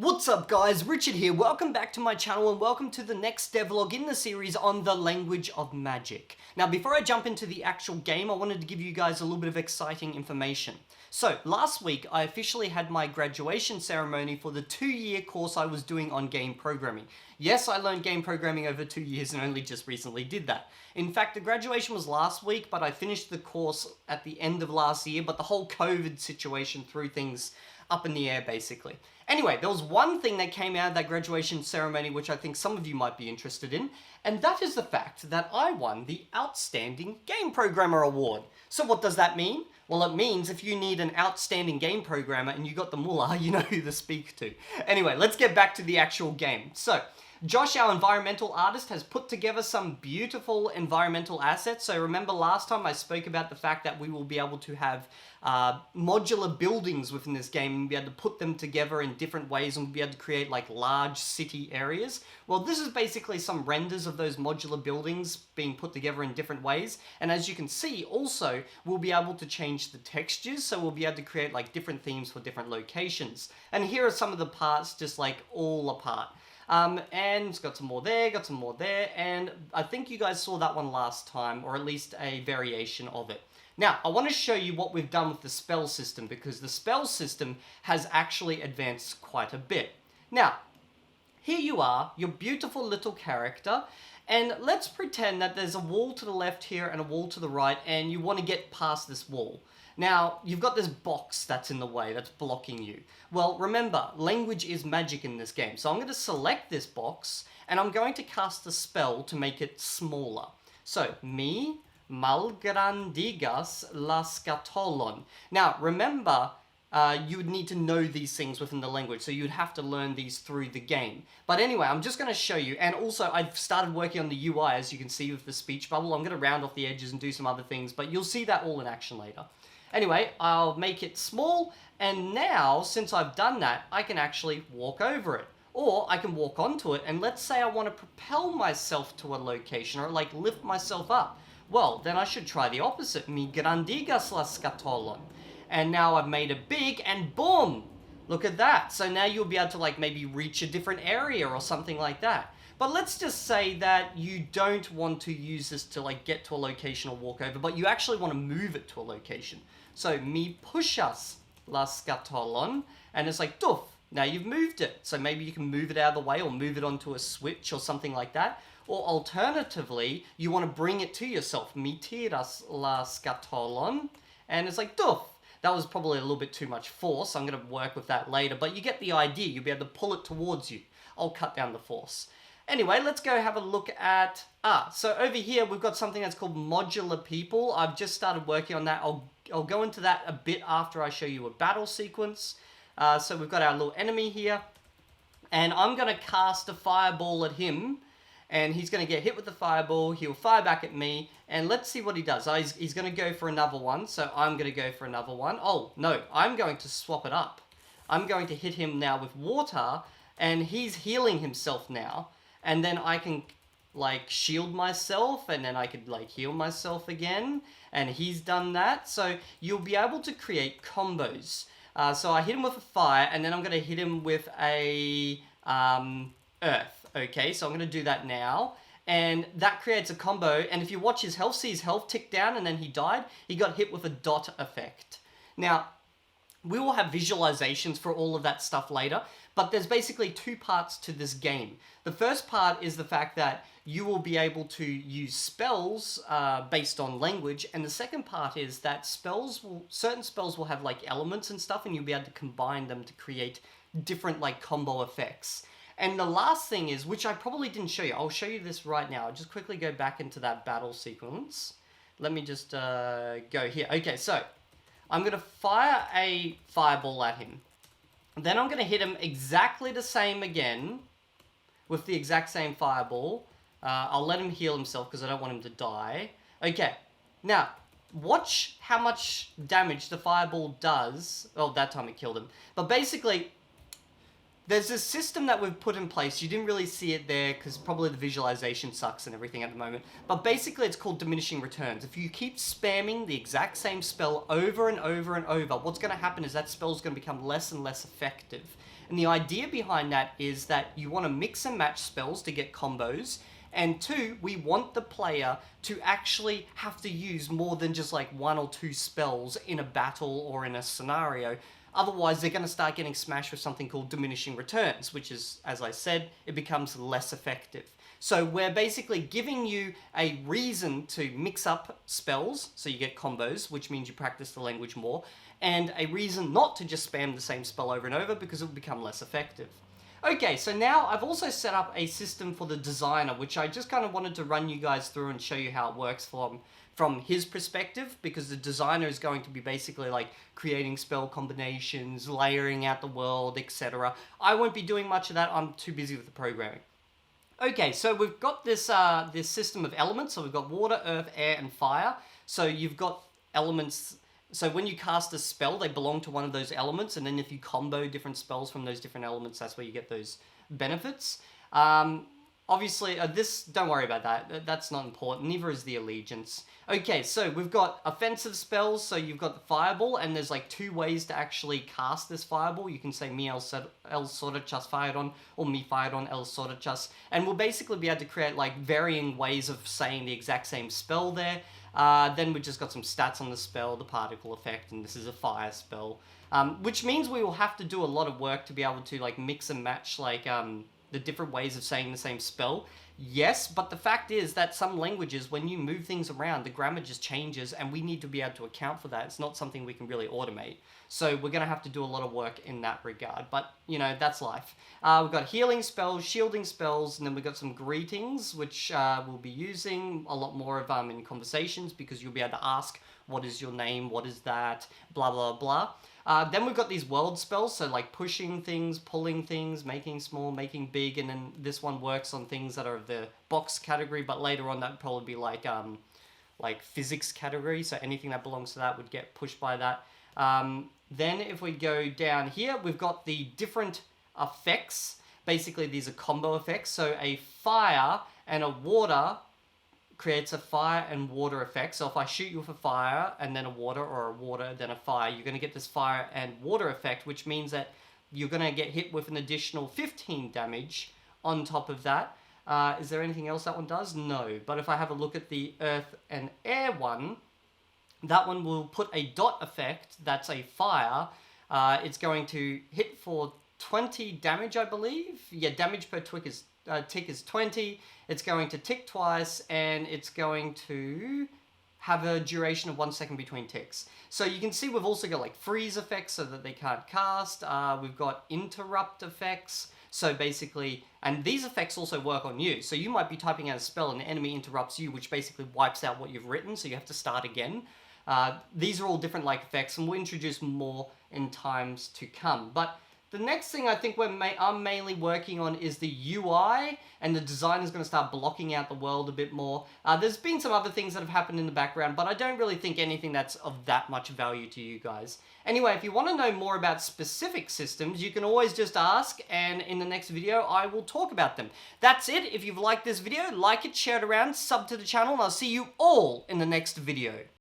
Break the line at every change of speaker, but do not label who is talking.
What's up guys, Richard here, welcome back to my channel and welcome to the next devlog in the series on the language of magic. Now before I jump into the actual game, I wanted to give you guys a little bit of exciting information. So last week I officially had my graduation ceremony for the 2-year course I was doing on game programming. Yes, I learned game programming over 2 years and only just recently did that. In fact, the graduation was last week, but I finished the course at the end of last year, but the whole COVID situation threw things up in the air basically. Anyway, there was one thing that came out of that graduation ceremony which I think some of you might be interested in, and that is the fact that I won the Outstanding Game Programmer Award. So what does that mean? Well, it means if you need an outstanding game programmer and you got the mullah, you know who to speak to. Anyway, let's get back to the actual game. So, Josh, our environmental artist, has put together some beautiful environmental assets. So remember last time I spoke about the fact that we will be able to have modular buildings within this game and be able to put them together in different ways and be able to create like large city areas. Well, this is basically some renders of those modular buildings being put together in different ways. And as you can see, also, we'll be able to change the textures. So we'll be able to create like different themes for different locations. And here are some of the parts just like all apart. And it's got some more there, and I think you guys saw that one last time, or at least a variation of it. Now, I want to show you what we've done with the spell system, because the spell system has actually advanced quite a bit. Now, here you are, your beautiful little character, and let's pretend that there's a wall to the left here and a wall to the right, and you want to get past this wall. Now, you've got this box that's in the way, that's blocking you. Well, remember, language is magic in this game. So I'm going to select this box, and I'm going to cast a spell to make it smaller. So, mi malgrandigas la scatolon. Now, remember, you would need to know these things within the language, so you'd have to learn these through the game. But anyway, I'm just going to show you, and also I've started working on the UI, as you can see with the speech bubble. I'm going to round off the edges and do some other things, but you'll see that all in action later. Anyway, I'll make it small, and now, since I've done that, I can actually walk over it. Or I can walk onto it, and let's say I want to propel myself to a location, or like lift myself up. Well, then I should try the opposite, mi grandigas la scatolon. And now I've made it big, and boom! Look at that. So now you'll be able to like maybe reach a different area or something like that. But let's just say that you don't want to use this to like get to a location or walk over, but you actually want to move it to a location. So, mi pushas la scatolon, and it's like, doof, now you've moved it. So maybe you can move it out of the way or move it onto a switch or something like that. Or alternatively, you want to bring it to yourself, mi tiras la scatolon, and it's like, doof. That was probably a little bit too much force. I'm going to work with that later, but you get the idea. You'll be able to pull it towards you. I'll cut down the force. Anyway, let's go have a look at, so over here we've got something that's called modular people. I've just started working on that. I'll go into that a bit after I show you a battle sequence. So we've got our little enemy here, and I'm going to cast a fireball at him, and he's going to get hit with the fireball. He'll fire back at me, and let's see what he does. He's going to go for another one, so I'm going to go for another one. Oh, no, I'm going to swap it up. I'm going to hit him now with water, and he's healing himself now. And then I can, like, shield myself, and then I could, like, heal myself again. And he's done that. So you'll be able to create combos. So I hit him with a fire, and then I'm going to hit him with a earth. Okay, so I'm going to do that now. And that creates a combo. And if you watch his health, see his health tick down, and then he died. He got hit with a dot effect. Now, we will have visualizations for all of that stuff later, but there's basically two parts to this game. The first part is the fact that you will be able to use spells based on language, and the second part is that certain spells will have like elements and stuff, and you'll be able to combine them to create different like combo effects. And the last thing is, which I probably didn't show you, I'll show you this right now. I'll just quickly go back into that battle sequence. Let me just go here. Okay, so I'm going to fire a fireball at him. Then I'm going to hit him exactly the same again with the exact same fireball. I'll let him heal himself because I don't want him to die. Okay, now watch how much damage the fireball does. Oh, that time it killed him. But basically, there's this system that we've put in place. You didn't really see it there because probably the visualization sucks and everything at the moment. But basically it's called diminishing returns. If you keep spamming the exact same spell over and over and over, what's going to happen is that spell's going to become less and less effective. And the idea behind that is that you want to mix and match spells to get combos. And two, we want the player to actually have to use more than just like 1 or 2 spells in a battle or in a scenario. Otherwise, they're going to start getting smashed with something called diminishing returns, which is, as I said, it becomes less effective. So we're basically giving you a reason to mix up spells, so you get combos, which means you practice the language more, and a reason not to just spam the same spell over and over because it will become less effective. Okay, so now I've also set up a system for the designer, which I just kind of wanted to run you guys through and show you how it works from his perspective, because the designer is going to be basically like creating spell combinations, layering out the world, etc. I won't be doing much of that. I'm too busy with the programming. Okay, so we've got this this system of elements. So we've got water, earth, air, and fire. So you've got elements. So when you cast a spell, they belong to one of those elements, and then if you combo different spells from those different elements, that's where you get those benefits. Obviously, don't worry about that. That's not important. Neither is the allegiance. Okay, so we've got offensive spells. So you've got the fireball, and there's like 2 ways to actually cast this fireball. You can say me el sorachas fired on, or me fired on el sorachas. And we'll basically be able to create like varying ways of saying the exact same spell there. Then we've just got some stats on the spell, the particle effect, and this is a fire spell. Which means we will have to do a lot of work to be able to like mix and match like the different ways of saying the same spell. Yes, but the fact is that some languages, when you move things around, the grammar just changes, and we need to be able to account for that. It's not something we can really automate. So we're going to have to do a lot of work in that regard. But, you know, that's life. We've got healing spells, shielding spells, and then we've got some greetings, which we'll be using a lot more of in conversations, because you'll be able to ask, what is your name, what is that, blah, blah, blah. Then we've got these world spells, so like pushing things, pulling things, making small, making big, and then this one works on things that are of the box category, but later on that would probably be like physics category, so anything that belongs to that would get pushed by that. Then if we go down here, we've got the different effects. Basically, these are combo effects, so a fire and a water creates a fire and water effect. So if I shoot you with a fire and then a water, or a water then a fire, you're going to get this fire and water effect, which means that you're going to get hit with an additional 15 damage on top of that. Is there anything else that one does? No. But if I have a look at the earth and air one, that one will put a dot effect. That's a fire. It's going to hit for 20 damage, I believe. Yeah, damage per tick is 20. It's going to tick twice, and it's going to have a duration of 1 second between ticks. So you can see we've also got like freeze effects so that they can't cast. We've got interrupt effects. So basically, and these effects also work on you. So you might be typing out a spell and the enemy interrupts you, which basically wipes out what you've written. So you have to start again. These are all different like effects, and we'll introduce more in times to come. But the next thing I think I'm mainly working on is the UI, and the design is going to start blocking out the world a bit more. There's been some other things that have happened in the background, but I don't really think anything that's of that much value to you guys. Anyway, if you want to know more about specific systems, you can always just ask, and in the next video, I will talk about them. That's it. If you've liked this video, like it, share it around, sub to the channel, and I'll see you all in the next video.